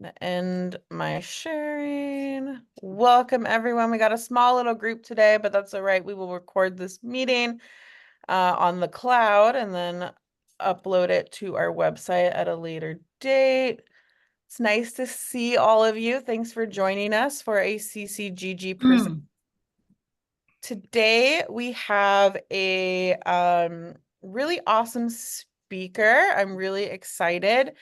gonna end my sharing. Welcome, everyone. We got a small little group today, but that's all right. We will record this meeting on the cloud and then upload it to our website at a later date. It's nice to see all of you. Thanks for joining us for a CCGG present. Today we have a really awesome speaker. I'm really excited.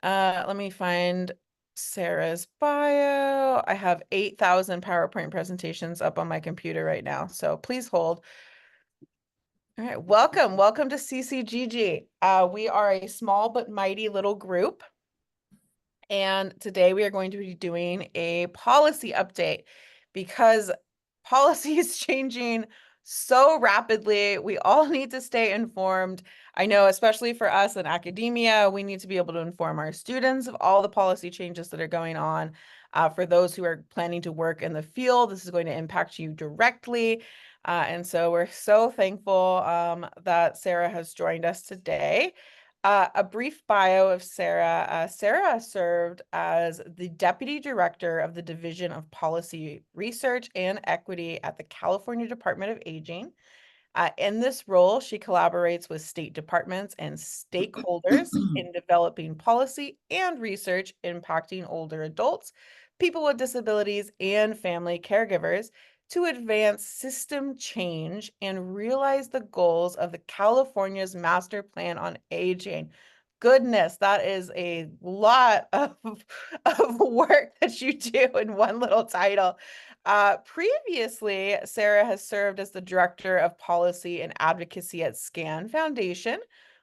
Let me find Sarah's bio. I have 8,000 PowerPoint presentations up on my computer right now, so please hold. All right, welcome to CCGG. We are a small but mighty little group, and today we are going to be doing a policy update because policy is changing so rapidly. We all need to stay informed. I know, especially for us in academia, we need to be able to inform our students of all the policy changes that are going on. For those who are planning to work in the field, this is going to impact you directly. And so we're so thankful that Sarah has joined us today. A brief bio of Sarah. Sarah served as the Deputy Director of the Division of Policy Research and Equity at the California Department of Aging. In this role, she collaborates with state departments and stakeholders in developing policy and research impacting older adults, people with disabilities, and family caregivers to advance system change and realize the goals of the California's Master Plan on Aging. Goodness, that is a lot of work that you do in one little title. Previously, Sarah has served as the Director of Policy and Advocacy at SCAN Foundation,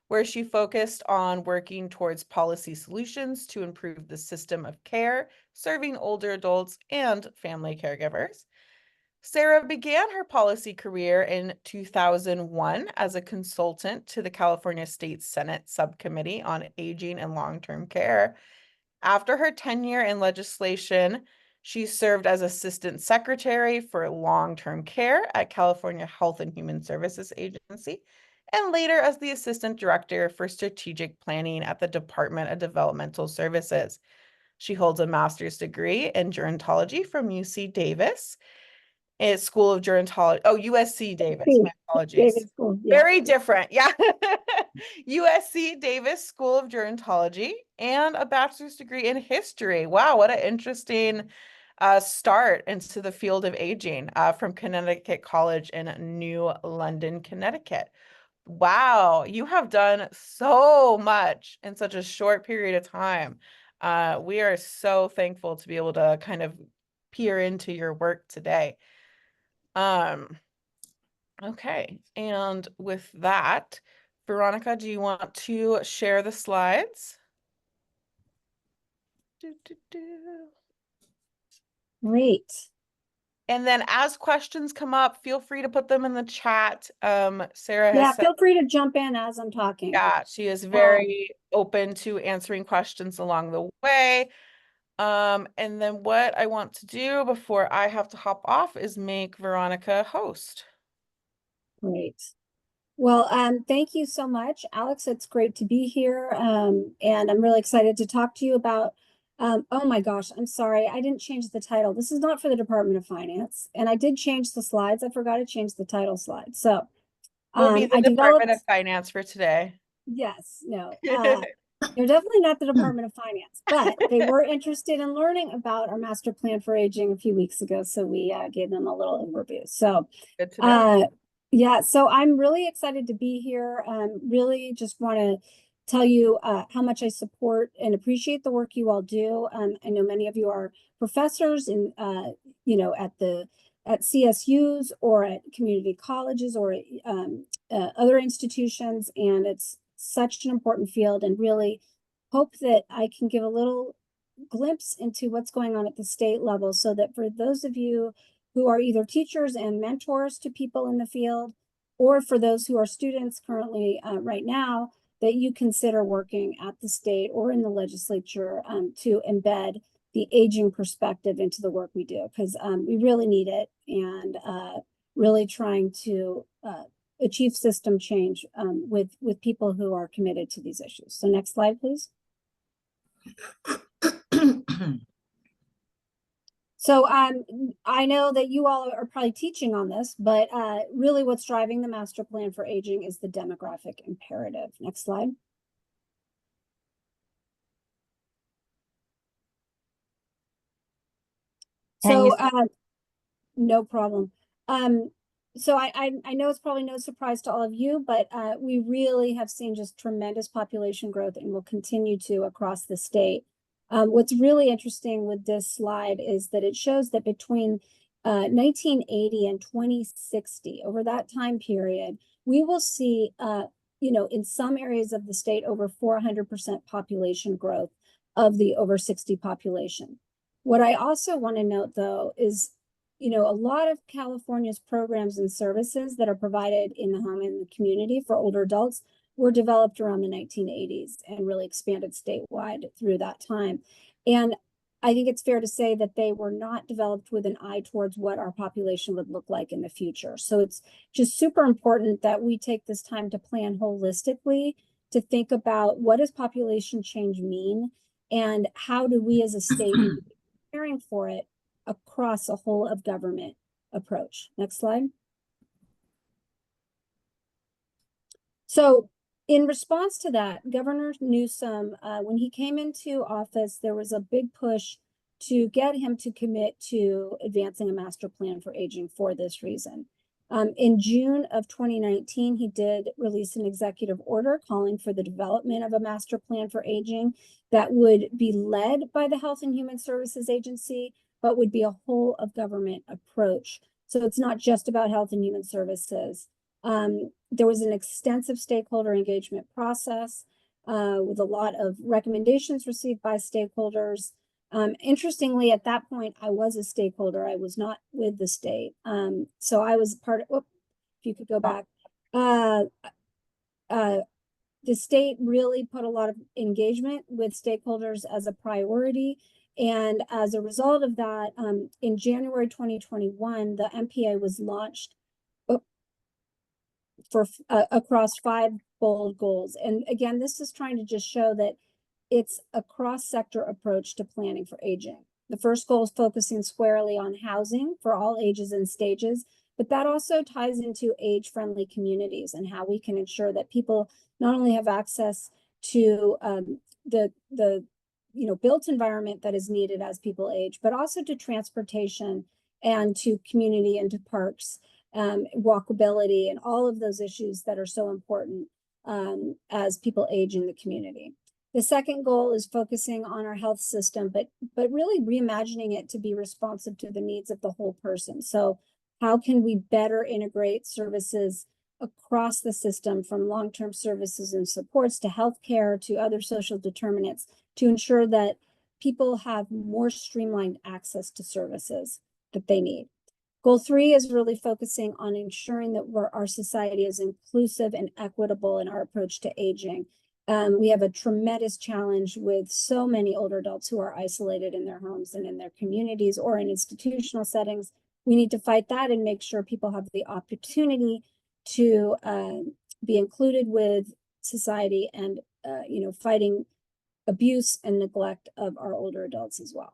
where she focused on working towards policy solutions to improve the system of care, serving older adults and family caregivers. Sarah began her policy career in 2001 as a consultant to the California State Senate Subcommittee on Aging and Long-Term Care. After her tenure in legislation, she served as Assistant Secretary for Long-Term Care at California Health and Human Services Agency, and later as the Assistant Director for Strategic Planning at the Department of Developmental Services. She holds a master's degree in gerontology from UC Davis. It's School of Gerontology. Oh, USC Davis. My apologies. Davis School, yeah. Very different. Yeah. USC Davis School of Gerontology and a bachelor's degree in history. Wow, what an interesting start into the field of aging from Connecticut College in New London, Connecticut. Wow, you have done so much in such a short period of time. We are so thankful to be able to kind of peer into your work today. Okay, and with that, Veronica, do you want to share the slides? Great. And then as questions come up, feel free to put them in the chat. Sarah has said, feel free to jump in as I'm talking. yeah, she is very open to answering questions along the way. And then what I want to do before I have to hop off is make Veronica host. Great. Well, thank you so much, Alex. It's great to be here. And I'm really excited to talk to you about, oh my gosh, I'm sorry. I didn't change the title. This is not for the Department of Finance. And I did change the slides. I forgot to change the title slide. So We'll be the Department of Finance for today. Yes, no. They're definitely not the Department of Finance, but they were interested in learning about our master plan for aging a few weeks ago. So we gave them a little overview. So good to know. Yeah, so I'm really excited to be here. Really just want to tell you how much I support and appreciate the work you all do. I know many of you are professors in, at CSUs or at community colleges or other institutions, and it's such an important field, and really hope that I can give a little glimpse into what's going on at the state level, so that for those of you who are either teachers and mentors to people in the field, or for those who are students currently right now, that you consider working at the state or in the legislature to embed the aging perspective into the work we do, because we really need it, and really trying to achieve system change with people who are committed to these issues. So next slide, please. So I know that you all are probably teaching on this, but really what's driving the master plan for aging is the demographic imperative. Next slide. Can you So no problem. Um, so I know it's probably no surprise to all of you, but we really have seen just tremendous population growth and will continue to across the state. What's really interesting with this slide is that it shows that between 1980 and 2060, over that time period, we will see, in some areas of the state, over 400% population growth of the over 60 population. What I also want to note, though, is a lot of California's programs and services that are provided in the home and the community for older adults were developed around the 1980s and really expanded statewide through that time. And I think it's fair to say that they were not developed with an eye towards what our population would look like in the future. So it's just super important that we take this time to plan holistically, to think about what does population change mean and how do we as a state need to be preparing for it across a whole of government approach. Next slide. So in response to that, Governor Newsom, when he came into office, there was a big push to get him to commit to advancing a master plan for aging for this reason. In June of 2019, he did release an executive order calling for the development of a master plan for aging that would be led by the Health and Human Services Agency, but would be a whole of government approach. So it's not just about health and human services. There was an extensive stakeholder engagement process with a lot of recommendations received by stakeholders. Interestingly, at that point, I was a stakeholder. I was not with the state. So I was part of, if you could go back. The state really put a lot of engagement with stakeholders as a priority. And as a result of that, in January 2021, the MPA was launched for across 5 bold goals. And again, this is trying to just show that it's a cross-sector approach to planning for aging. The first goal is focusing squarely on housing for all ages and stages, but that also ties into age-friendly communities and how we can ensure that people not only have access to the built environment that is needed as people age, but also to transportation and to community and to parks, walkability, and all of those issues that are so important as people age in the community. The second goal is focusing on our health system, but really reimagining it to be responsive to the needs of the whole person. So how can we better integrate services across the system, from long-term services and supports to healthcare to other social determinants, to ensure that people have more streamlined access to services that they need. Goal 3 is really focusing on ensuring that our society is inclusive and equitable in our approach to aging. We have a tremendous challenge with so many older adults who are isolated in their homes and in their communities or in institutional settings. We need to fight that and make sure people have the opportunity to be included with society and, fighting abuse and neglect of our older adults as well.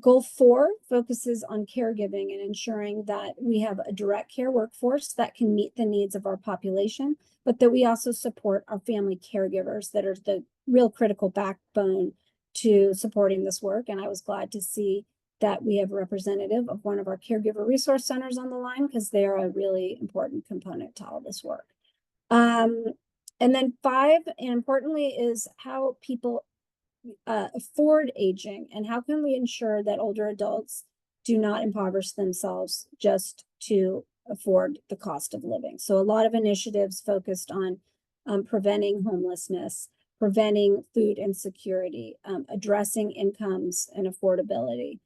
Goal 4 focuses on caregiving and ensuring that we have a direct care workforce that can meet the needs of our population, but that we also support our family caregivers that are the real critical backbone to supporting this work. And I was glad to see that we have a representative of one of our caregiver resource centers on the line, because they are a really important component to all this work. And then 5, and importantly, is how people afford aging, and how can we ensure that older adults do not impoverish themselves just to afford the cost of living. So a lot of initiatives focused on preventing homelessness, preventing food insecurity, addressing incomes and affordability.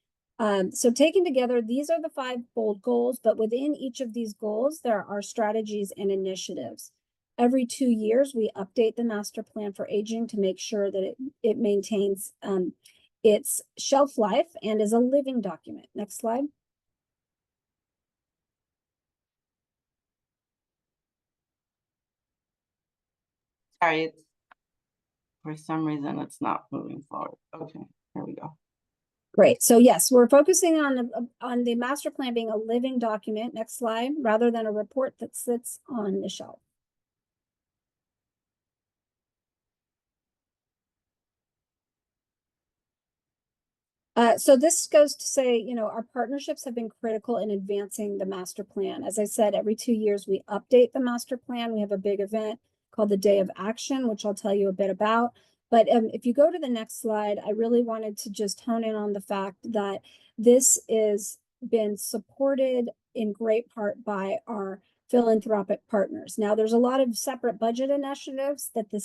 So taken together, these are the 5 bold goals, but within each of these goals, there are strategies and initiatives. Every 2 years, we update the master plan for aging to make sure that it maintains its shelf life and is a living document. Next slide. Sorry, for some reason it's not moving forward. Okay, here we go. Great. So yes, we're focusing on the master plan being a living document. Next slide, rather than a report that sits on the shelf. So this goes to say, you know, our partnerships have been critical in advancing the master plan. As I said, every 2 years we update the master plan. We have a big event called the Day of Action, which I'll tell you a bit about. But if you go to the next slide, I really wanted to just hone in on the fact that this is been supported in great part by our philanthropic partners. Now, there's a lot of separate budget initiatives that the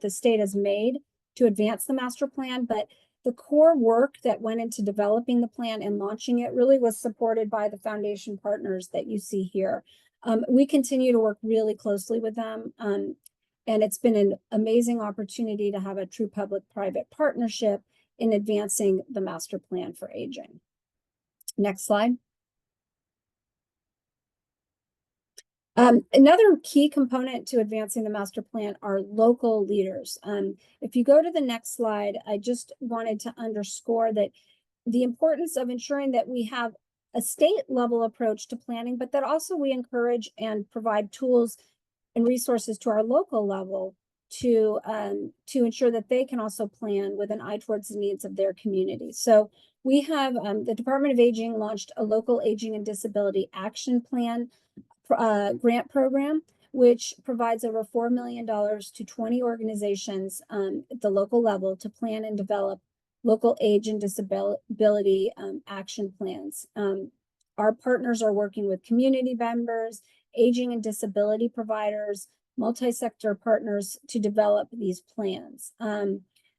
state has made to advance the master plan, but the core work that went into developing the plan and launching it really was supported by the foundation partners that you see here. We continue to work really closely with them, and it's been an amazing opportunity to have a true public-private partnership in advancing the master plan for aging. Next slide. Another key component to advancing the master plan are local leaders. If you go to the next slide, I just wanted to underscore that the importance of ensuring that we have a state level approach to planning, but that also we encourage and provide tools and resources to our local level to ensure that they can also plan with an eye towards the needs of their community. So we have the Department of Aging launched a local aging and disability action plan grant program, which provides over $4 million to 20 organizations at the local level to plan and develop local age and disability action plans. Our partners are working with community members, aging and disability providers, multi-sector partners to develop these plans.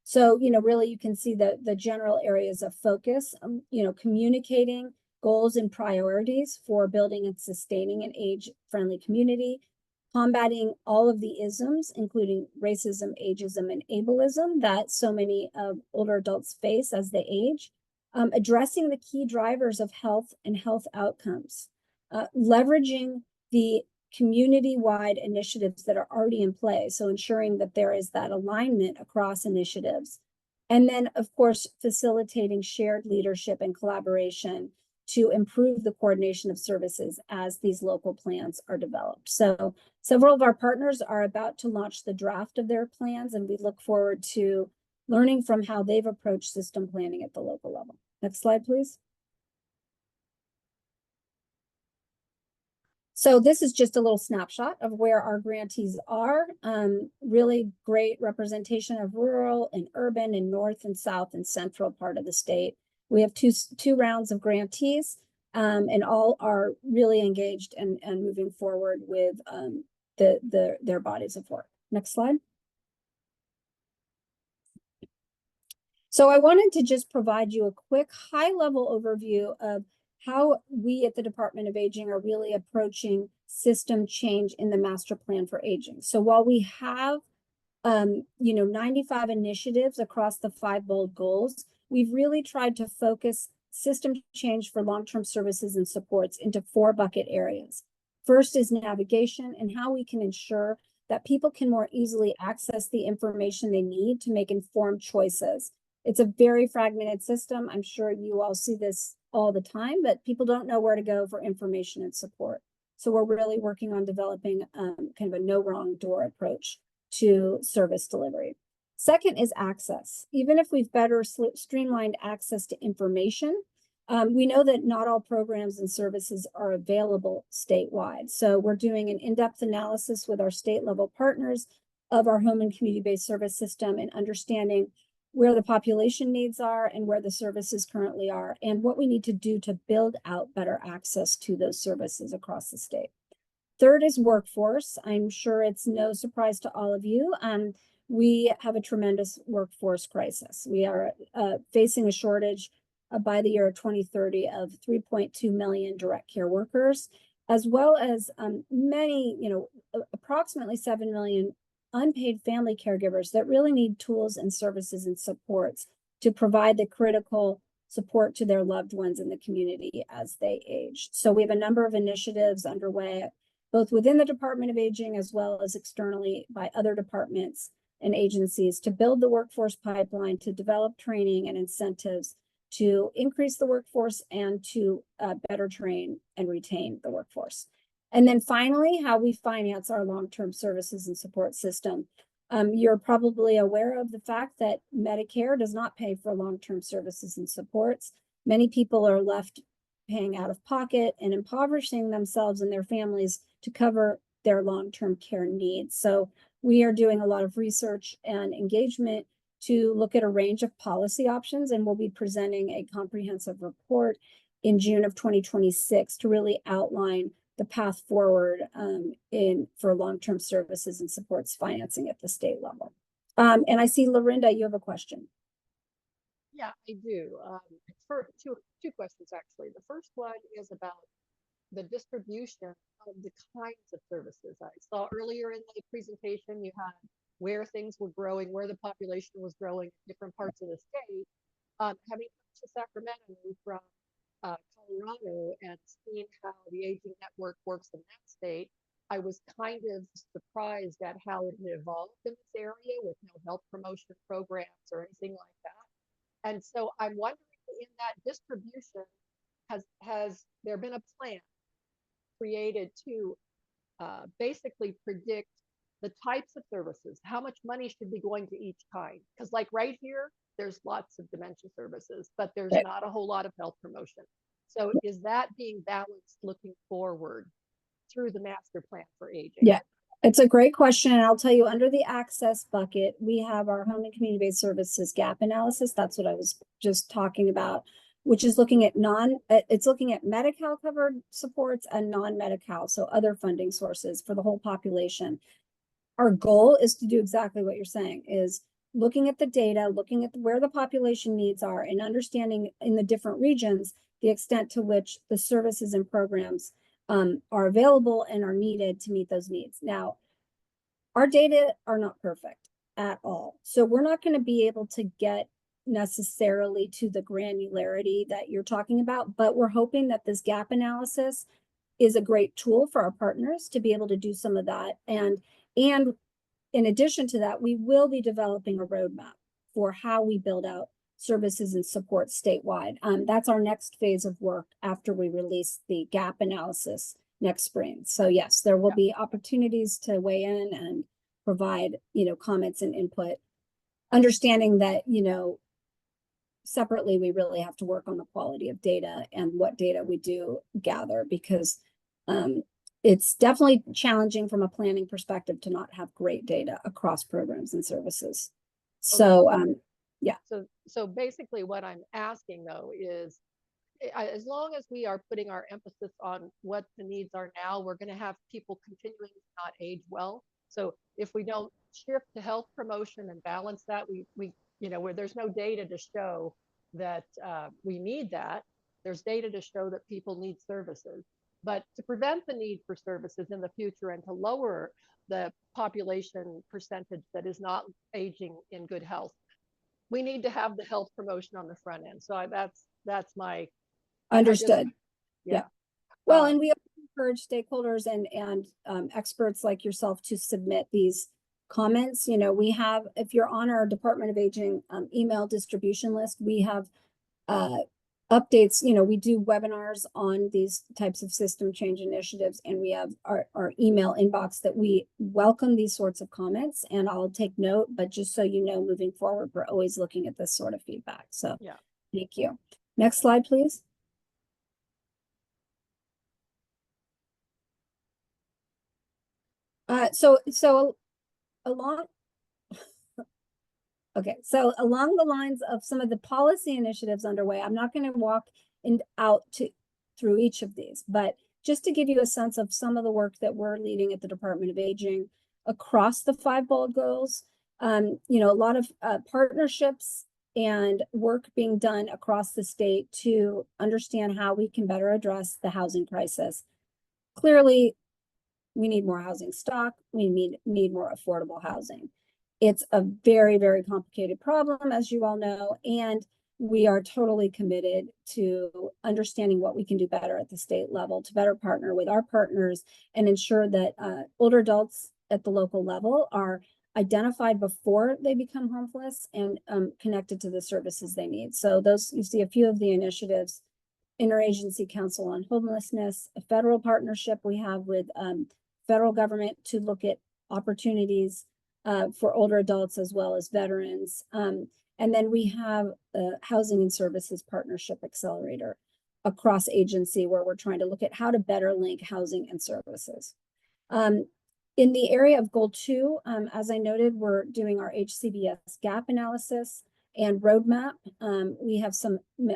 So, you know, really you can see the general areas of focus, you know, communicating goals and priorities for building and sustaining an age-friendly community, combating all of the isms, including racism, ageism, and ableism that so many older adults face as they age, addressing the key drivers of health and health outcomes, leveraging the community-wide initiatives that are already in play, so ensuring that there is that alignment across initiatives, and then, of course, facilitating shared leadership and collaboration to improve the coordination of services as these local plans are developed. So several of our partners are about to launch the draft of their plans, and we look forward to learning from how they've approached system planning at the local level. Next slide, please. So this is just a little snapshot of where our grantees are. Really great representation of rural and urban and north and south and central part of the state. We have two rounds of grantees, and all are really engaged and moving forward with their bodies of work. Next slide. So I wanted to just provide you a quick high-level overview of how we at the Department of Aging are really approaching system change in the master plan for aging. So while we have 95 initiatives across the 5 bold goals, we've really tried to focus system change for long-term services and supports into 4 bucket areas. First is navigation and how we can ensure that people can more easily access the information they need to make informed choices. It's a very fragmented system. I'm sure you all see this all the time, but people don't know where to go for information and support. So we're really working on developing kind of a no wrong door approach to service delivery. Second is access. Even if we've better streamlined access to information, we know that not all programs and services are available statewide. So we're doing an in-depth analysis with our state level partners of our home and community-based service system and understanding where the population needs are and where the services currently are and what we need to do to build out better access to those services across the state. Third is workforce. I'm sure it's no surprise to all of you. We have a tremendous workforce crisis. We are facing a shortage by the year 2030 of 3.2 million direct care workers, as well as many, approximately 7 million unpaid family caregivers that really need tools and services and supports to provide the critical support to their loved ones in the community as they age. So we have a number of initiatives underway, both within the Department of Aging as well as externally by other departments and agencies to build the workforce pipeline, to develop training and incentives to increase the workforce and to better train and retain the workforce. And then finally, how we finance our long-term services and support system. You're probably aware of the fact that Medicare does not pay for long-term services and supports. Many people are left paying out of pocket and impoverishing themselves and their families to cover their long-term care needs. So we are doing a lot of research and engagement to look at a range of policy options, and we'll be presenting a comprehensive report in June of 2026 to really outline the path forward for long-term services and supports financing at the state level. And I see, Lorinda, you have a question. Yeah, I do. For two questions, actually. The first one is about the distribution of the kinds of services. I saw earlier in the presentation, you had where things were growing, where the population was growing in different parts of the state. Having come to Sacramento from Colorado and seeing how the aging network works in that state, I was kind of surprised at how it had evolved in this area with no health promotion programs or anything like that. And so I'm wondering, in that distribution, has there been a plan created to basically predict the types of services, how much money should be going to each kind? Because like right here, there's lots of dementia services, but there's not a whole lot of health promotion. So is that being balanced looking forward through the master plan for aging? Yeah, it's a great question. And I'll tell you, under the access bucket, we have our home and community-based services gap analysis. That's what I was just talking about, which is looking at it's looking at Medi-Cal covered supports and non-Medi-Cal, so other funding sources for the whole population. Our goal is to do exactly what you're saying, is looking at the data, looking at where the population needs are, and understanding in the different regions the extent to which the services and programs are available and are needed to meet those needs. Now, our data are not perfect at all. So we're not going to be able to get necessarily to the granularity that you're talking about, but we're hoping that this gap analysis is a great tool for our partners to be able to do some of that. And in addition to that, we will be developing a roadmap for how we build out services and support statewide. That's our next phase of work after we release the gap analysis next spring. So yes, there will be opportunities to weigh in and provide, comments and input, understanding that, separately, we really have to work on the quality of data and what data we do gather, because it's definitely challenging from a planning perspective to not have great data across programs and services. So, yeah. So basically what I'm asking though is, as long as we are putting our emphasis on what the needs are now, we're going to have people continuing to not age well. So if we don't shift to health promotion and balance that, we where there's no data to show that we need that. There's data to show that people need services. But to prevent the need for services in the future and to lower the population percentage that is not aging in good health, we need to have the health promotion on the front end. So that's my understood. Yeah. Well, and we encourage stakeholders and experts like yourself to submit these comments. We have, if you're on our Department of Aging email distribution list, we have updates. We do webinars on these types of system change initiatives, and we have our email inbox that we welcome these sorts of comments, and I'll take note. But just so you know, moving forward, we're always looking at this sort of feedback. So yeah, thank you. Next slide, please. So along Okay, so along the lines of some of the policy initiatives underway, I'm not going to walk through each of these, but just to give you a sense of some of the work that we're leading at the Department of Aging across the 5 bold goals, a lot of partnerships and work being done across the state to understand how we can better address the housing crisis. Clearly, we need more housing stock. We need more affordable housing. It's a very, very complicated problem, as you all know, and we are totally committed to understanding what we can do better at the state level to better partner with our partners and ensure that older adults at the local level are identified before they become homeless and connected to the services they need. So those, you see a few of the initiatives: Interagency Council on Homelessness, a federal partnership we have with federal government to look at opportunities for older adults as well as veterans. And then we have a Housing and Services Partnership Accelerator across agency, where we're trying to look at how to better link housing and services. In the area of goal 2, as I noted, we're doing our HCBS gap analysis and roadmap. We have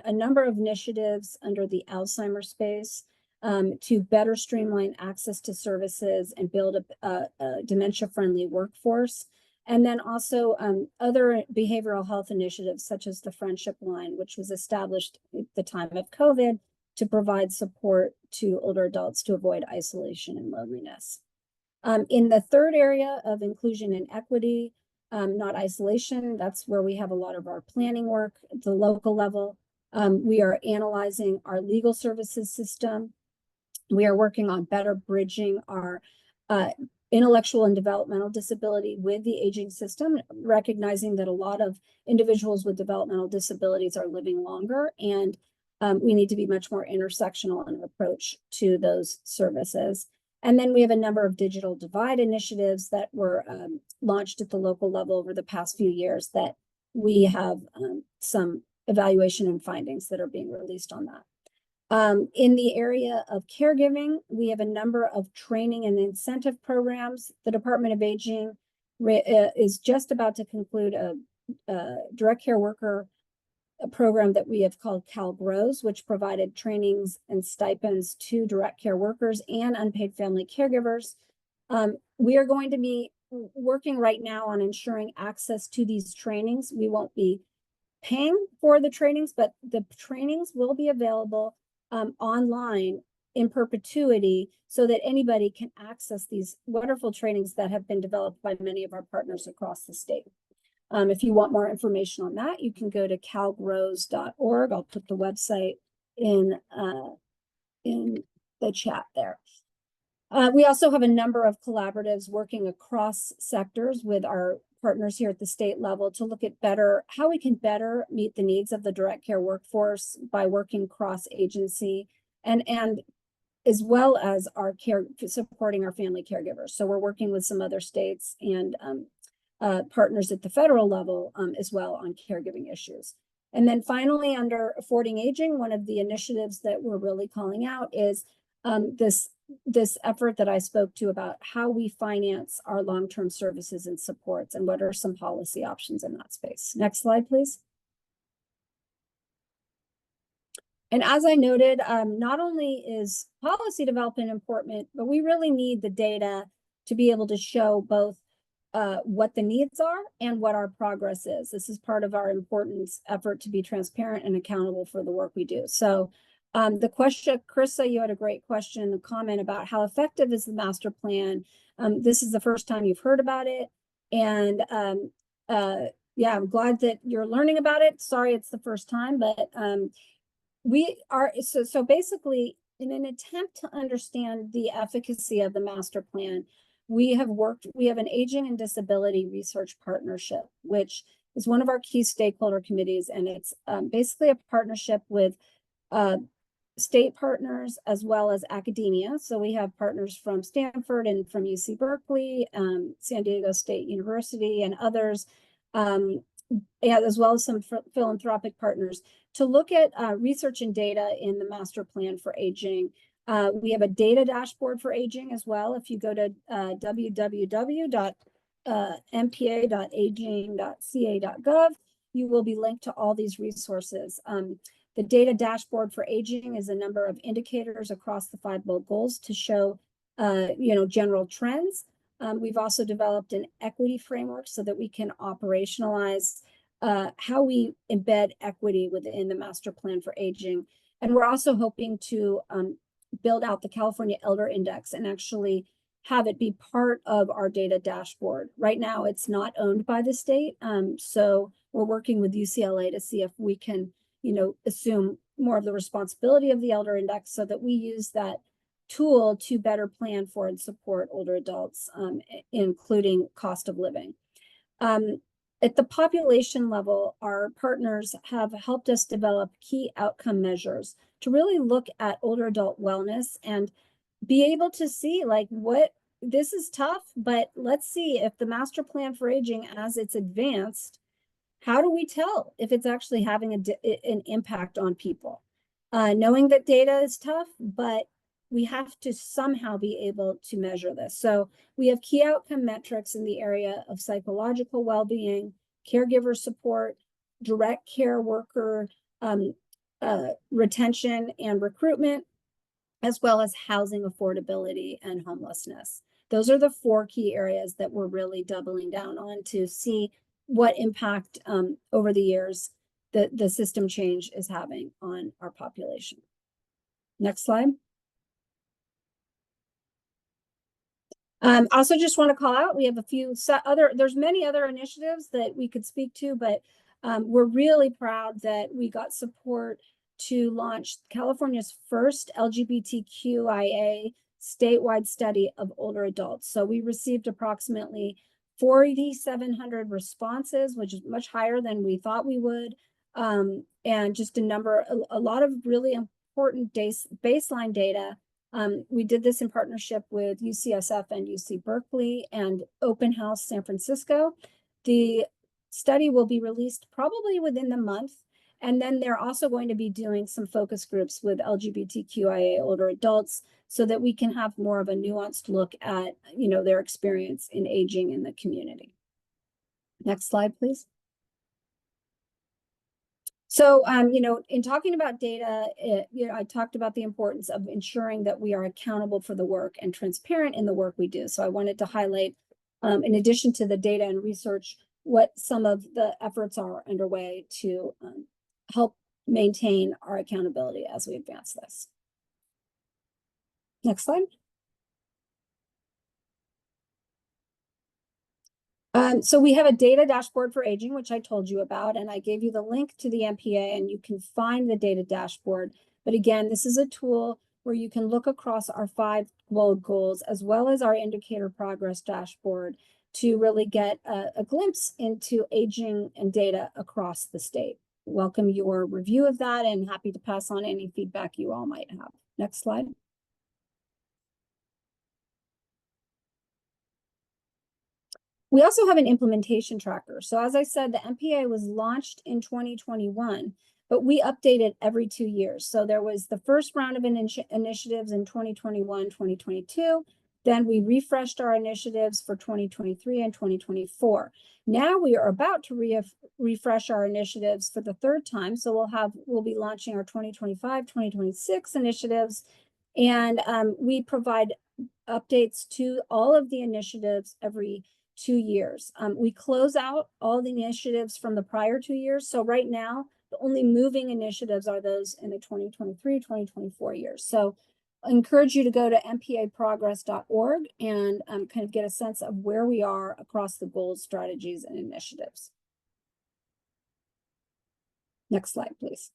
a number of initiatives under the Alzheimer's space to better streamline access to services and build a dementia-friendly workforce. And then also other behavioral health initiatives, such as the Friendship Line, which was established at the time of COVID to provide support to older adults to avoid isolation and loneliness. In the third area of inclusion and equity, not isolation, that's where we have a lot of our planning work at the local level. We are analyzing our legal services system. We are working on better bridging our intellectual and developmental disability with the aging system, recognizing that a lot of individuals with developmental disabilities are living longer, and we need to be much more intersectional in our approach to those services. And then we have a number of digital divide initiatives that were launched at the local level over the past few years that we have some evaluation and findings that are being released on that. In the area of caregiving, we have a number of training and incentive programs. The Department of Aging is just about to conclude a direct care worker program that we have called Cal Grows, which provided trainings and stipends to direct care workers and unpaid family caregivers. We are going to be working right now on ensuring access to these trainings. We won't be paying for the trainings, but the trainings will be available online in perpetuity so that anybody can access these wonderful trainings that have been developed by many of our partners across the state. If you want more information on that, you can go to calgrows.org. I'll put the website in the chat there. We also have a number of collaboratives working across sectors with our partners here at the state level to look at how we can better meet the needs of the direct care workforce by working cross-agency and as well as supporting our family caregivers. So we're working with some other states and partners at the federal level as well on caregiving issues. And then finally, under Affording Aging, one of the initiatives that we're really calling out is this effort that I spoke to about how we finance our long-term services and supports and what are some policy options in that space. Next slide, please. And as I noted, not only is policy development important, but we really need the data to be able to show both what the needs are and what our progress is. This is part of our important effort to be transparent and accountable for the work we do. So the question, Carissa, you had a great question in the comment about how effective is the master plan. This is the first time you've heard about it. And yeah, I'm glad that you're learning about it. Sorry, it's the first time, but we are, so basically in an attempt to understand the efficacy of the master plan, we have an aging and disability research partnership, which is one of our key stakeholder committees. And it's basically a partnership with state partners as well as academia. So we have partners from Stanford and from UC Berkeley, San Diego State University and others, as well as some philanthropic partners to look at research and data in the master plan for aging. We have a data dashboard for aging as well. If you go to www.mpa.aging.ca.gov, you will be linked to all these resources. The data dashboard for aging is a number of indicators across the 5 bold goals to show, general trends. We've also developed an equity framework so that we can operationalize how we embed equity within the master plan for aging. And we're also hoping to build out the California Elder Index and actually have it be part of our data dashboard. Right now, it's not owned by the state. So we're working with UCLA to see if we can, assume more of the responsibility of the Elder Index so that we use that tool to better plan for and support older adults, including cost of living. At the population level, our partners have helped us develop key outcome measures to really look at older adult wellness and be able to see like what this is tough, but let's see if the master plan for aging as it's advanced, how do we tell if it's actually having an impact on people? Knowing that data is tough, but we have to somehow be able to measure this. So we have key outcome metrics in the area of psychological well-being, caregiver support, direct care worker retention and recruitment, as well as housing affordability and homelessness. Those are the 4 key areas that we're really doubling down on to see what impact over the years the system change is having on our population. Next slide. Also just want to call out, we have a few there's many other initiatives that we could speak to, but we're really proud that we got support to launch California's first LGBTQIA statewide study of older adults. So we received approximately 4,700 responses, which is much higher than we thought we would. And just a lot of really important baseline data. We did this in partnership with UCSF and UC Berkeley and Open House San Francisco. The study will be released probably within the month. And then they're also going to be doing some focus groups with LGBTQIA older adults so that we can have more of a nuanced look at, their experience in aging in the community. Next slide, please. So, in talking about data, I talked about the importance of ensuring that we are accountable for the work and transparent in the work we do. So I wanted to highlight, in addition to the data and research, what some of the efforts are underway to help maintain our accountability as we advance this. Next slide. So we have a data dashboard for aging, which I told you about, and I gave you the link to the MPA, and you can find the data dashboard. But again, this is a tool where you can look across our 5 global goals, as well as our indicator progress dashboard, to really get a glimpse into aging and data across the state. Welcome your review of that, and happy to pass on any feedback you all might have. Next slide. We also have an implementation tracker. So as I said, the MPA was launched in 2021, but we update it every 2 years. So there was the first round of initiatives in 2021, 2022. Then we refreshed our initiatives for 2023 and 2024. Now we are about to refresh our initiatives for the 3rd time. So we'll be launching our 2025, 2026 initiatives. And we provide updates to all of the initiatives every 2 years. We close out all the initiatives from the prior 2 years. So right now, the only moving initiatives are those in the 2023, 2024 years. So I encourage you to go to mpaprogress.org and kind of get a sense of where we are across the goals, strategies, and initiatives. Next slide, please.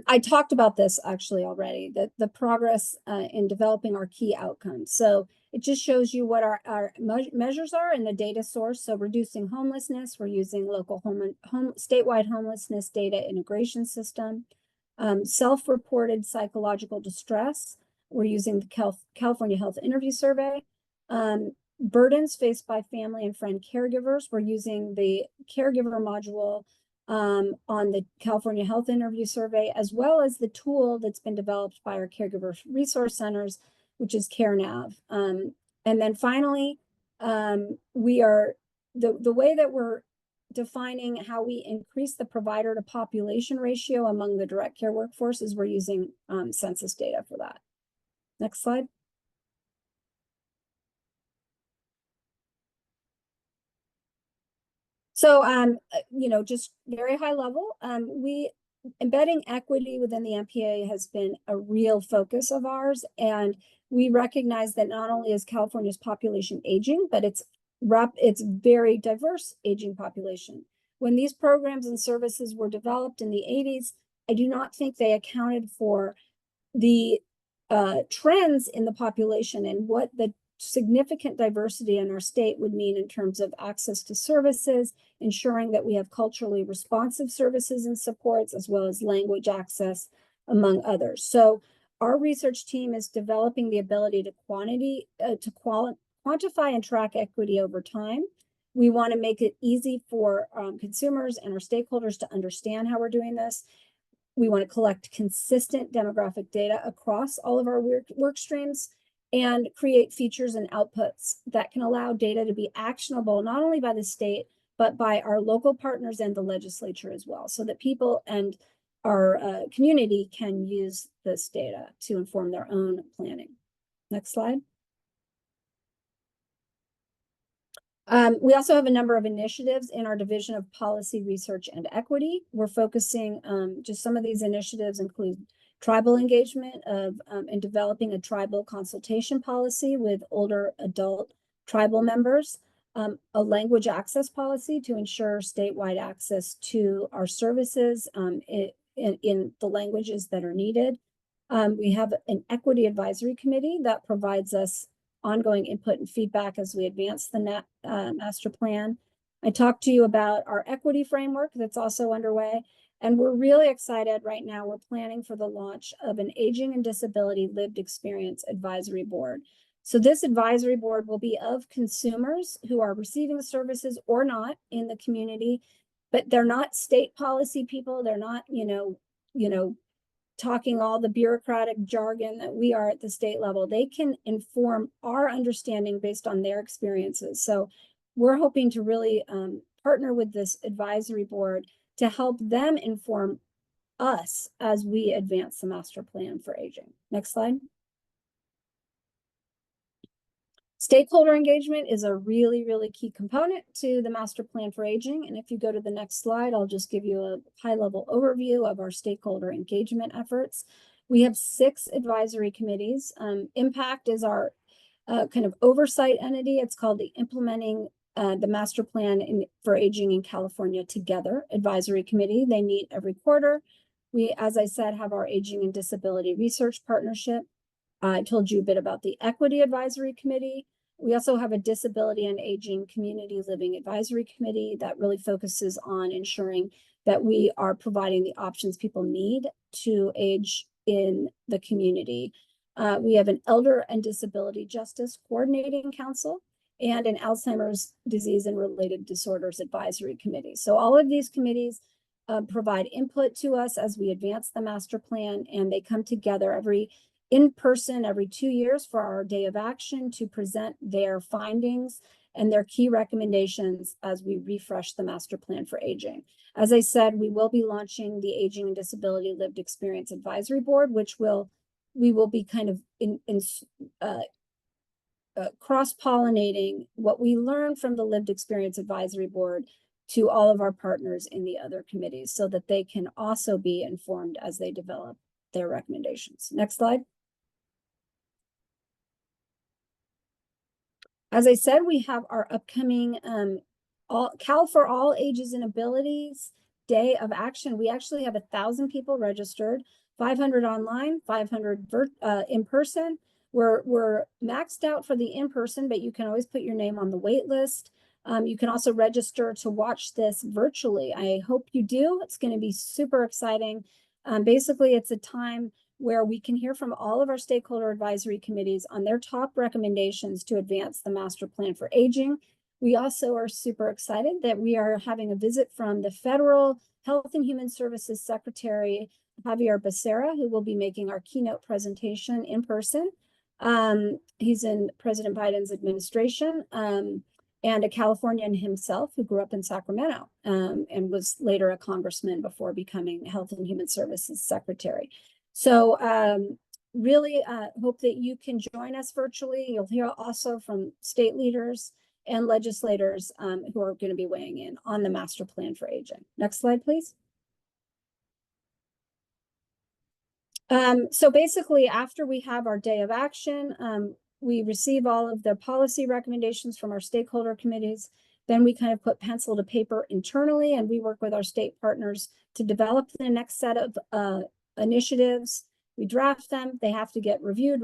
I talked about this actually already, the progress in developing our key outcomes. So it just shows you what our measures are in the data source. So reducing homelessness, we're using local statewide homelessness data integration system. Self-reported psychological distress, we're using the California Health Interview Survey. Burdens faced by family and friend caregivers, we're using the caregiver module on the California Health Interview Survey, as well as the tool that's been developed by our caregiver resource centers, which is CareNav. And then finally, we are the way that we're defining how we increase the provider to population ratio among the direct care workforce is we're using census data for that. Next slide. So, just very high level, embedding equity within the MPA has been a real focus of ours. And we recognize that not only is California's population aging, but it's very diverse aging population. When these programs and services were developed in the 80s, I do not think they accounted for the trends in the population and what the significant diversity in our state would mean in terms of access to services, ensuring that we have culturally responsive services and supports, as well as language access, among others. So our research team is developing the ability to quantify and track equity over time. We want to make it easy for consumers and our stakeholders to understand how we're doing this. We want to collect consistent demographic data across all of our work streams and create features and outputs that can allow data to be actionable, not only by the state, but by our local partners and the legislature as well, so that people and our community can use this data to inform their own planning. Next slide. We also have a number of initiatives in our Division of Policy, Research, and Equity. We're focusing, just some of these initiatives include tribal engagement of and developing a tribal consultation policy with older adult tribal members, a language access policy to ensure statewide access to our services in the languages that are needed. We have an equity advisory committee that provides us ongoing input and feedback as we advance the master plan. I talked to you about our equity framework that's also underway, and we're really excited right now. We're planning for the launch of an Aging and Disability Lived Experience Advisory Board. So this advisory board will be of consumers who are receiving the services or not in the community, but they're not state policy people. They're not, talking all the bureaucratic jargon that we are at the state level. They can inform our understanding based on their experiences. So we're hoping to really partner with this advisory board to help them inform us as we advance the master plan for aging. Next slide. Stakeholder engagement is a really, really key component to the master plan for aging. And if you go to the next slide, I'll just give you a high-level overview of our stakeholder engagement efforts. We have 6 advisory committees. Impact is our kind of oversight entity. It's called the Implementing the Master Plan for Aging in California Together Advisory Committee. They meet every quarter. We, as I said, have our Aging and Disability Research Partnership. I told you a bit about the Equity Advisory Committee. We also have a Disability and Aging Community Living Advisory Committee that really focuses on ensuring that we are providing the options people need to age in the community. We have an Elder and Disability Justice Coordinating Council and an Alzheimer's Disease and Related Disorders Advisory Committee. So all of these committees provide input to us as we advance the master plan, and they come together in person every 2 years for our day of action to present their findings and their key recommendations as we refresh the master plan for aging. As I said, we will be launching the Aging and Disability Lived Experience Advisory Board, which we will be kind of cross-pollinating what we learn from the Lived Experience Advisory Board to all of our partners in the other committees so that they can also be informed as they develop their recommendations. Next slide. As I said, we have our upcoming Cal for All Ages and Abilities Day of Action. We actually have 1,000 people registered, 500 online, 500 in person. We're maxed out for the in-person, but you can always put your name on the wait list. You can also register to watch this virtually. I hope you do. It's going to be super exciting. Basically, it's a time where we can hear from all of our stakeholder advisory committees on their top recommendations to advance the master plan for aging. We also are super excited that we are having a visit from the Federal Health and Human Services Secretary, Javier Becerra, who will be making our keynote presentation in person. He's in President Biden's administration and a Californian himself who grew up in Sacramento and was later a congressman before becoming Health and Human Services Secretary. So really hope that you can join us virtually. You'll hear also from state leaders and legislators who are going to be weighing in on the master plan for aging. Next slide, please. So basically, after we have our day of action, we receive all of the policy recommendations from our stakeholder committees. Then we kind of put pencil to paper internally, and we work with our state partners to develop the next set of initiatives. We draft them. They have to get reviewed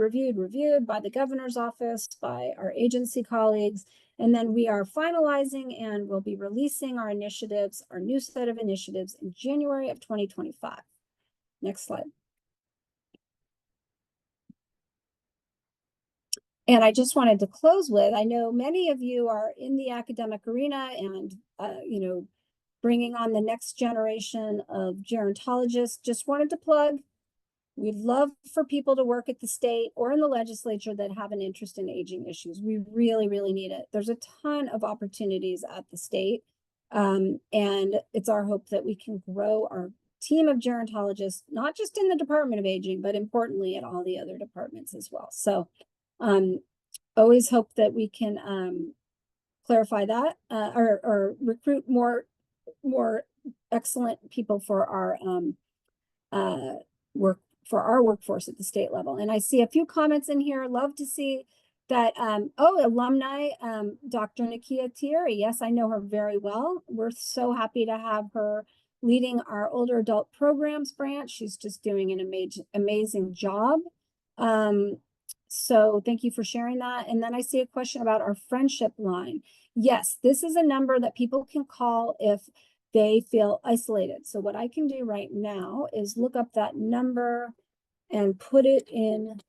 by the governor's office, by our agency colleagues. And then we are finalizing and we'll be releasing our initiatives, our new set of initiatives in January of 2025. Next slide. And I just wanted to close with, I know many of you are in the academic arena and, bringing on the next generation of gerontologists. Just wanted to plug, we'd love for people to work at the state or in the legislature that have an interest in aging issues. We really, really need it. There's a ton of opportunities at the state. And it's our hope that we can grow our team of gerontologists, not just in the Department of Aging, but importantly at all the other departments as well. So always hope that we can clarify that or recruit more excellent people for our workforce at the state level. And I see a few comments in here. Love to see that alumni, Dr. Nakia Thierry. Yes, I know her very well. We're so happy to have her leading our older adult programs branch. She's just doing an amazing job. So thank you for sharing that. And then I see a question about our friendship line. Yes, this is a number that people can call if they feel isolated. So what I can do right now is look up that number and put it in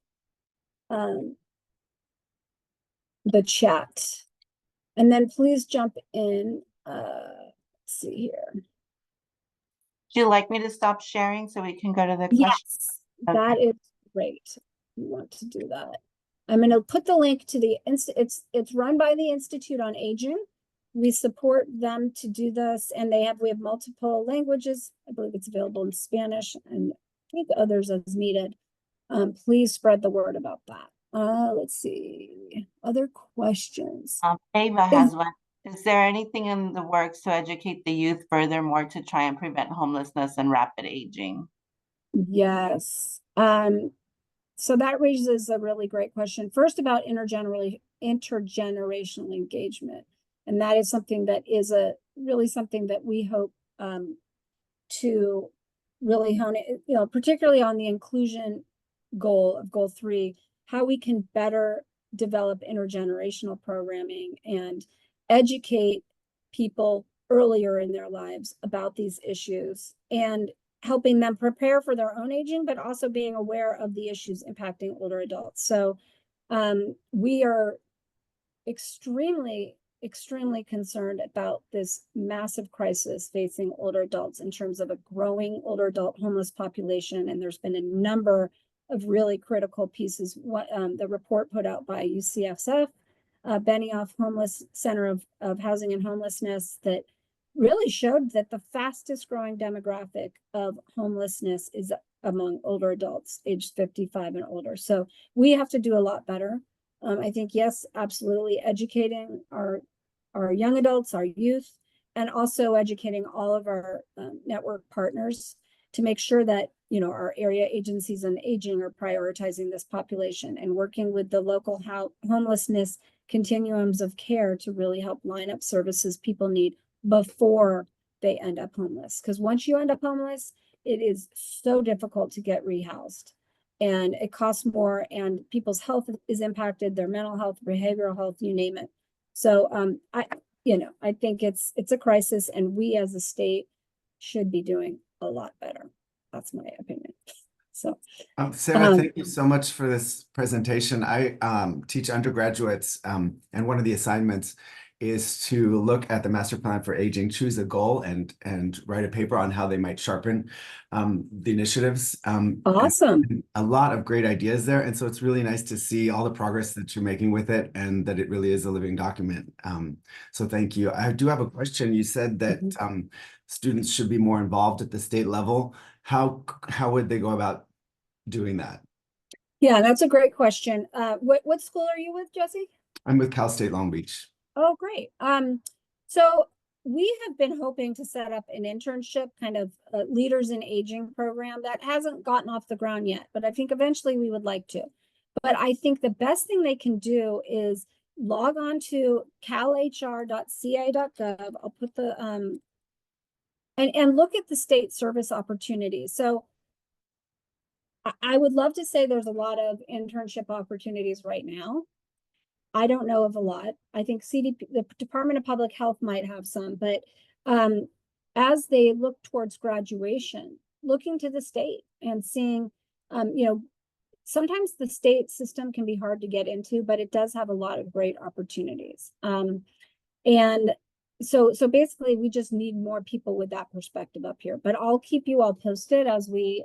the chat. And then please jump in. Let's see here. Would you like me to stop sharing so we can go to the question? Yes, that is great. You want to do that. I'm going to put the link to the it's run by the Institute on Aging. We support them to do this, and we have multiple languages. I believe it's available in Spanish and I think others as needed. Please spread the word about that. Let's see. Other questions. Ava has one. Is there anything in the works to educate the youth furthermore to try and prevent homelessness and rapid aging? Yes. So that raises a really great question. First, about intergenerational engagement. And that is something that is something that we hope to really hone it, particularly on the inclusion goal of goal 3, how we can better develop intergenerational programming and educate people earlier in their lives about these issues and helping them prepare for their own aging, but also being aware of the issues impacting older adults. So we are extremely concerned about this massive crisis facing older adults in terms of a growing older adult homeless population. And there's been a number of really critical pieces. The report put out by UCSF, Benioff Homeless Center of Housing and Homelessness, that really showed that the fastest growing demographic of homelessness is among older adults aged 55 and older. So we have to do a lot better. I think, yes, absolutely educating our young adults, our youth, and also educating all of our network partners to make sure that, our area agencies on aging are prioritizing this population and working with the local homelessness continuums of care to really help line up services people need before they end up homeless. Because once you end up homeless, it is so difficult to get rehoused. And it costs more, and people's health is impacted, their mental health, behavioral health, you name it. So I think it's a crisis, and we as a state should be doing a lot better. That's my opinion. So Sarah, thank you so much for this presentation. I teach undergraduates, and one of the assignments is to look at the master plan for aging, choose a goal, and write a paper on how they might sharpen the initiatives. Awesome. And a lot of great ideas there. And so it's really nice to see all the progress that you're making with it and that it really is a living document. So thank you. I do have a question. You said that students should be more involved at the state level. How would they go about doing that? Yeah, that's a great question. What school are you with, Jesse? I'm with Cal State Long Beach. Oh, great. So we have been hoping to set up an internship kind of leaders in aging program that hasn't gotten off the ground yet, but I think eventually we would like to. But I think the best thing they can do is log on to calhr.ca.gov. I'll put the and look at the state service opportunities. So I would love to say there's a lot of internship opportunities right now. I don't know of a lot. I think the Department of Public Health might have some, but as they look towards graduation, looking to the state and seeing, sometimes the state system can be hard to get into, but it does have a lot of great opportunities. And so basically we just need more people with that perspective up here, but I'll keep you all posted as we,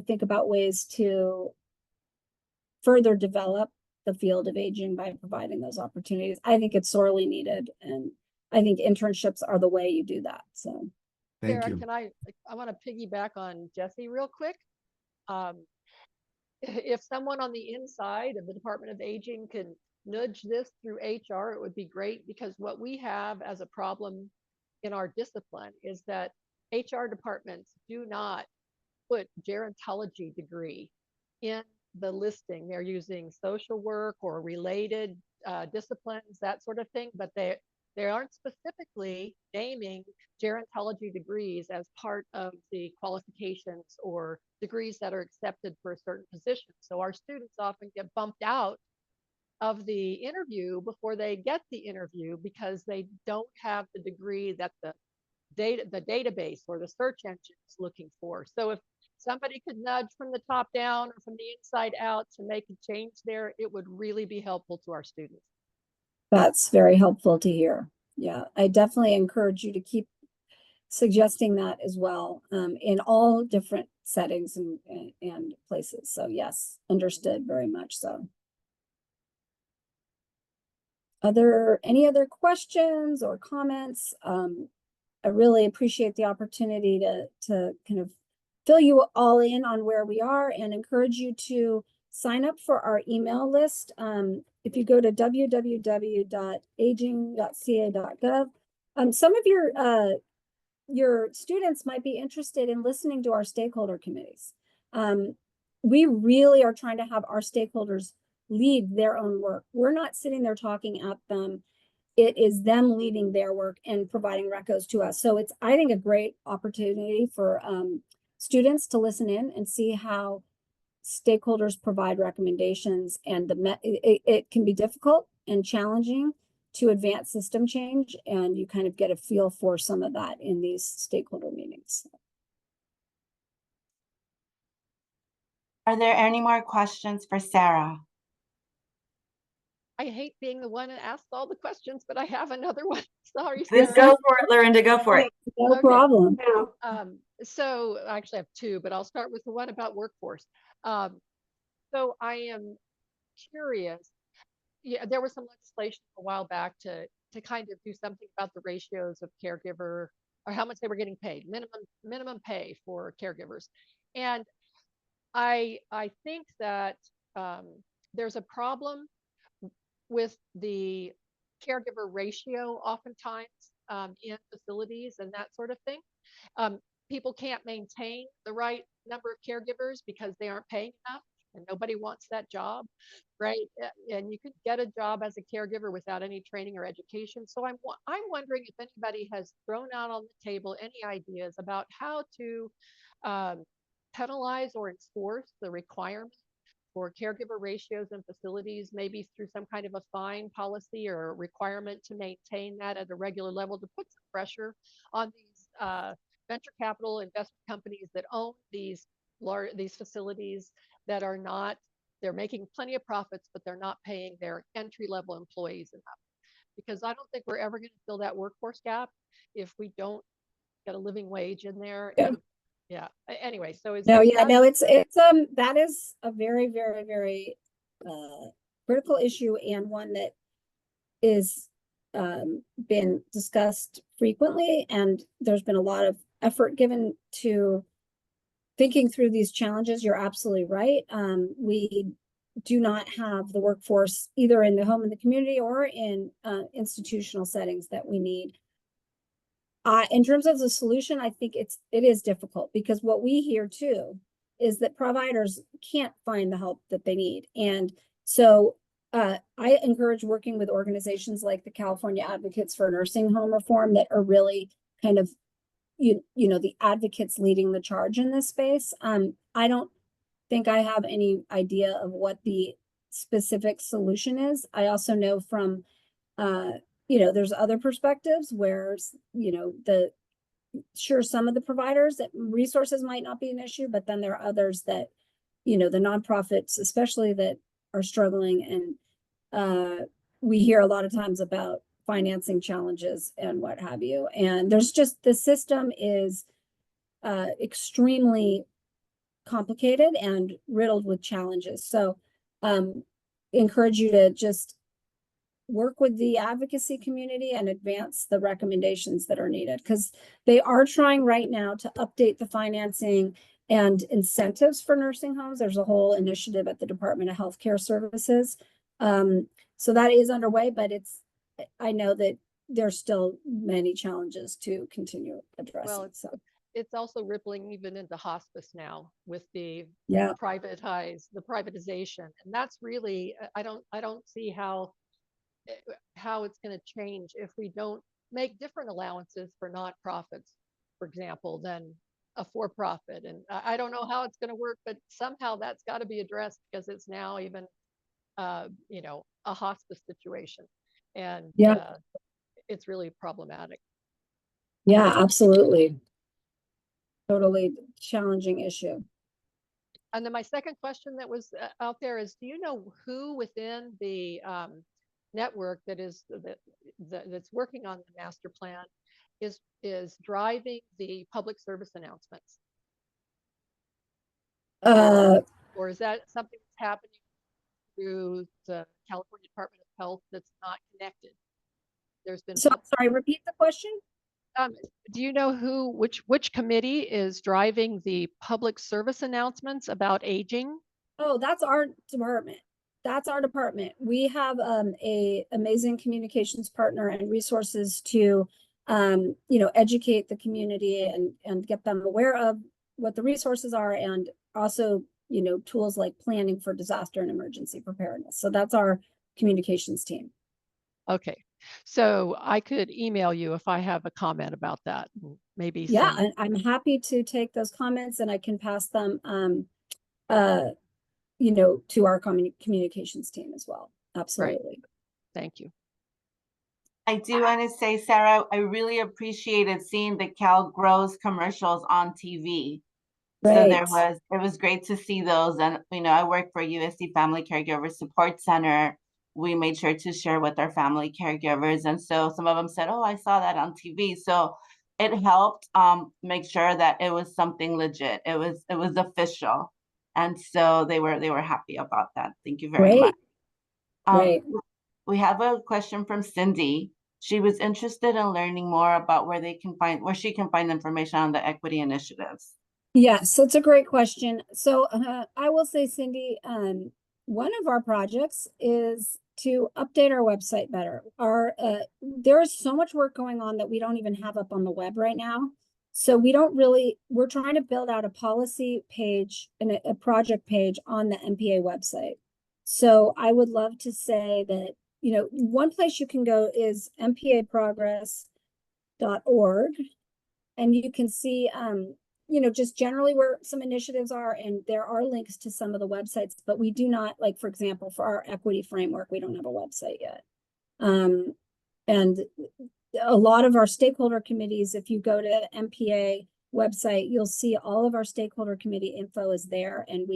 think about ways to further develop the field of aging by providing those opportunities. I think it's sorely needed, and I think internships are the way you do that. So, Thank Sarah, you. I want to piggyback on Jesse real quick. If someone on the inside of the Department of Aging could nudge this through HR, it would be great, because what we have as a problem in our discipline is that HR departments do not put gerontology degree in the listing. They're using social work or related disciplines, that sort of thing, but they aren't specifically naming gerontology degrees as part of the qualifications or degrees that are accepted for a certain position. So our students often get bumped out of the interview before they get the interview because they don't have the degree that the database or the search engine is looking for. So if somebody could nudge from the top down or from the inside out to make a change there, it would really be helpful to our students. that's very helpful to hear. Yeah, I definitely encourage you to keep suggesting that as well, in all different settings and places. So yes, understood very much so. Any other questions or comments? I really appreciate the opportunity to kind of fill you all in on where we are and encourage you to sign up for our email list. If you go to www.aging.ca.gov, some of your students might be interested in listening to our stakeholder committees. We really are trying to have our stakeholders lead their own work. We're not sitting there talking at them. It is them leading their work and providing recos to us. So it's, I think, a great opportunity for students to listen in and see how stakeholders provide recommendations. And it can be difficult and challenging to advance system change, and you kind of get a feel for some of that in these stakeholder meetings. Are there any more questions for Sarah? I hate being the one that asks all the questions, but I have another one. Sorry, Please Sarah. go for it, Lorinda, go for it. No Okay. problem. So I actually have two, but I'll start with the one about workforce. So I am curious. Yeah, there was some legislation a while back to kind of do something about the ratios of caregiver, or how much they were getting paid, minimum pay for caregivers. And I think that there's a problem with the caregiver ratio oftentimes in facilities and that sort of thing. People can't maintain the right number of caregivers because they aren't paying enough, and nobody wants that job, right? And you could get a job as a caregiver without any training or education. So I'm wondering if anybody has thrown out on the table any ideas about how to penalize or enforce the requirement for caregiver ratios in facilities, maybe through some kind of a fine policy or requirement to maintain that at a regular level, to put some pressure on these venture capital investment companies that own these facilities that are not, they're making plenty of profits, but they're not paying their entry level employees enough. Because I don't think we're ever going to fill that workforce gap if we don't get a living wage in there. Yeah. And yeah. Anyway, so it's that is a very, very, very critical issue, and one that is been discussed frequently, and there's been a lot of effort given to thinking through these challenges. You're absolutely right. We do not have the workforce either in the home and the community or in institutional settings that we need. In terms of the solution, I think it is difficult, because what we hear too is that providers can't find the help that they need. And so I encourage working with organizations like the California Advocates for Nursing Home Reform that are really kind of, the advocates leading the charge in this space. I don't think I have any idea of what the specific solution is. I also know from, there's other perspectives where, sure, some of the providers that resources might not be an issue, but then there are others that, the nonprofits, especially, that are struggling. And we hear a lot of times about financing challenges and what have you. And there's just, the system is extremely complicated and riddled with challenges. So encourage you to just work with the advocacy community and advance the recommendations that are needed, because they are trying right now to update the financing and incentives for nursing homes. There's a whole initiative at the Department of Healthcare Services. So that is underway, but I know that there's still many challenges to continue addressing. Well, so it's also rippling even into hospice now with the yeah, the privatization, and that's really, I don't see how it's going to change if we don't make different allowances for nonprofits, for example, than a for-profit. And I don't know how it's going to work, but somehow that's got to be addressed, because it's now even, a hospice situation, and yeah, it's really problematic. yeah, absolutely. Totally challenging issue. And then my second question that was out there is, do you know who within the network that's working on the master plan is driving the public service announcements? Or is that something that's happening through the California Department of Health that's not connected? There's been sorry, repeat the question. Do you know which committee is driving the public service announcements about aging? Oh, that's our department. That's our department. We have a amazing communications partner and resources to educate the community and get them aware of what the resources are, and also tools like planning for disaster and emergency preparedness. So that's our communications team. Okay, so I could email you if I have a comment about that. Maybe yeah, I'm happy to take those comments, and I can pass them to our communications team as well. Absolutely. Right. Thank you. I do want to say, Sarah, I really appreciated seeing the Cal Grows commercials on TV. Right. So it was great to see those. And, I work for USC Family Caregiver Support Center. We made sure to share with our family caregivers. And so some of them said, oh, I saw that on TV. So it helped make sure that it was something legit. It was official. And so they were happy about that. Thank you very much. Right. We have a question from Cindy. She was interested in learning more about where she can find information on the equity initiatives. Yes, so it's a great question. So I will say, Cindy, one of our projects is to update our website better. There is so much work going on that we don't even have up on the web right now. So we're trying to build out a policy page and a project page on the MPA website. So I would love to say that, one place you can go is mpaprogress.org, and you can see, just generally where some initiatives are, and there are links to some of the websites, but we do not, like, for example, for our equity framework, we don't have a website yet. And a lot of our stakeholder committees, if you go to the MPA website, you'll see all of our stakeholder committee info is there, and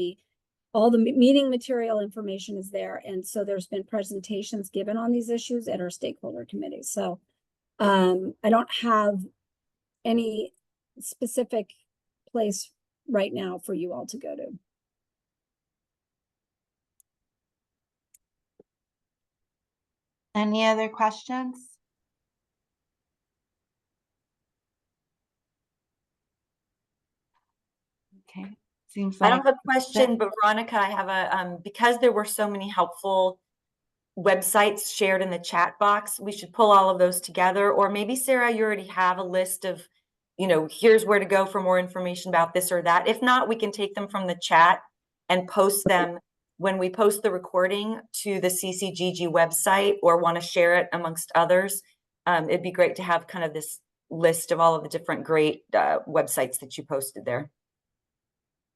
all the meeting material information is there. And so there's been presentations given on these issues at our stakeholder committee. So I don't have any specific place right now for you all to go to. Any other questions? Okay, seems like I don't have a question, but Veronica, I have a because there were so many helpful websites shared in the chat box, we should pull all of those together. Or maybe, Sarah, you already have a list of, here's where to go for more information about this or that. If not, we can take them from the chat and post them when we post the recording to the CCGG website, or want to share it amongst others. It'd be great to have kind of this list of all of the different great websites that you posted there.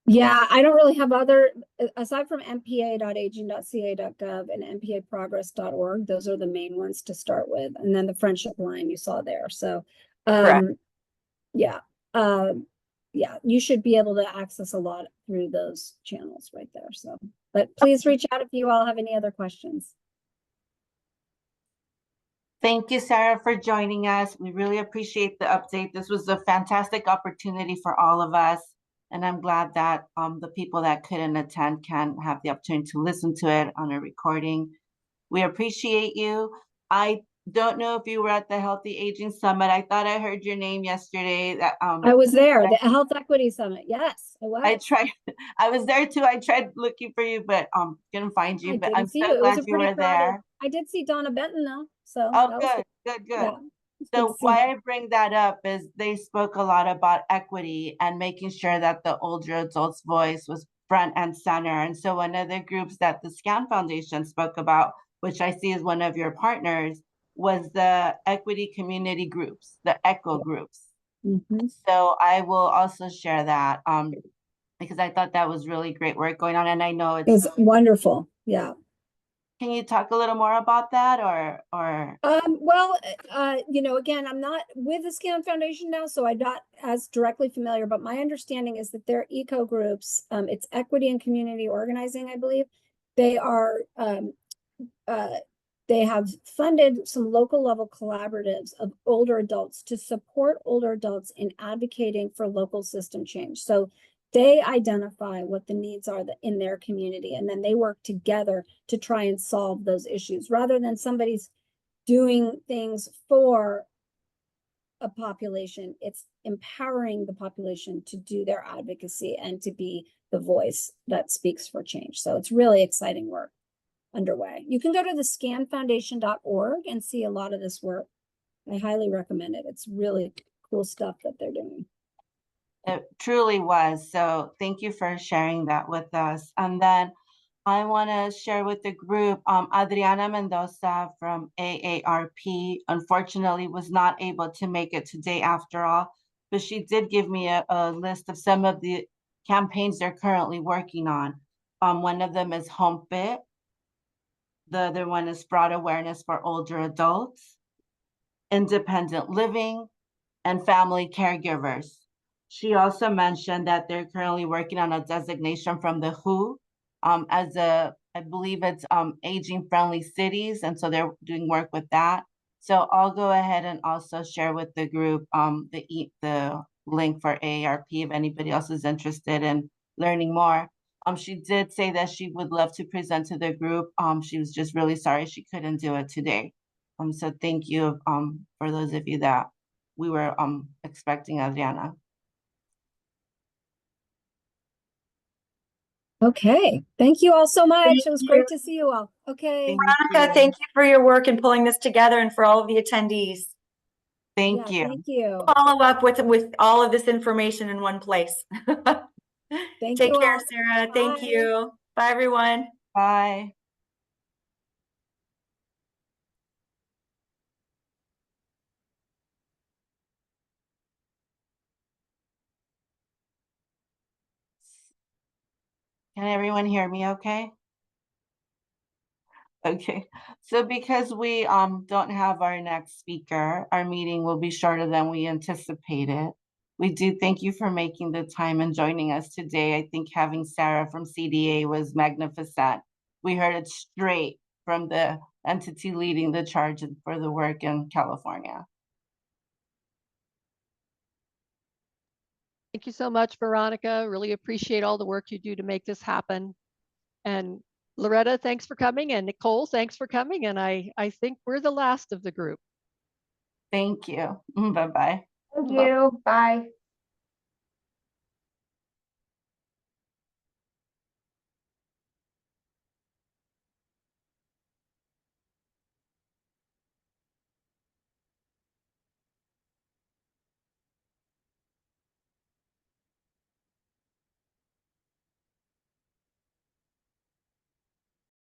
Yeah, I don't really have other, aside from mpa.aging.ca.gov and mpaprogress.org, those are the main ones to start with. And then the friendship line you saw there. So, Correct. yeah, yeah, you should be able to access a lot through those channels right there. So, but please reach out if you all have any other questions. Thank you, Sarah, for joining us. We really appreciate the update. This was a fantastic opportunity for all of us. And I'm glad that the people that couldn't attend can have the opportunity to listen to it on a recording. We appreciate you. I don't know if you were at the Healthy Aging Summit. I thought I heard your name yesterday. That I was there, the Health Equity Summit. Yes, I I was. tried. I was there too. I tried looking for you, but couldn't find you. I But didn't I'm see so you. It was glad a you pretty were crowded. there. I did see Donna Benton though, so Oh, that was good, good, good. yeah. It's good to So see why her. I bring that up is they spoke a lot about equity and making sure that the older adults' voice was front and center. And so one of the groups that the Scan Foundation spoke about, which I see as one of your partners, was the equity community groups, the ECHO groups. Mhm. So I will also share that because I thought that was really great work going on. And I know It was wonderful. Yeah. can you talk a little more about that or Well, you know, again, I'm not with the Scan Foundation now, so I'm not as directly familiar, but my understanding is that they're eco groups. It's equity and community organizing, I believe. They are, they have funded some local level collaboratives of older adults to support older adults in advocating for local system change. So they identify what the needs are in their community, and then they work together to try and solve those issues rather than somebody's doing things for a population. It's empowering the population to do their advocacy and to be the voice that speaks for change. So it's really exciting work underway. You can go to the scanfoundation.org and see a lot of this work. I highly recommend it. It's really cool stuff that they're doing. it truly was. So thank you for sharing that with us. And then I want to share with the group, Adriana Mendoza from AARP, unfortunately was not able to make it today after all, but she did give me a list of some of the campaigns they're currently working on. One of them is Home Fit. The other one is Broad Awareness for Older Adults, Independent Living, and Family Caregivers. She also mentioned that they're currently working on a designation from the WHO as I believe it's aging friendly cities. And so they're doing work with that. So I'll go ahead and also share with the group the link for AARP if anybody else is interested in learning more. She did say that she would love to present to the group. She was just really sorry she couldn't do it today. So thank you for those of you that we were expecting Adriana. Okay. Thank you all so much. Thank It was you. great to see you all. Okay. Veronica, thank you for your work in pulling this together and for all of the attendees. Thank Yeah, you. thank you. Follow up with all of this information in one place. Thank Take you care, all. Sarah. Thank Bye. you. Bye, everyone. Bye. Can everyone hear me okay? Okay, so because we don't have our next speaker, our meeting will be shorter than we anticipated. We do thank you for making the time and joining us today. I think having Sarah from CDA was magnificent. We heard it straight from the entity leading the charge for the work in California. Thank you so much, Veronica. Really appreciate all the work you do to make this happen. And Loretta, thanks for coming. And Nicole, thanks for coming. And I think we're the last of the group. Thank you. Bye-bye. Thank you. Bye.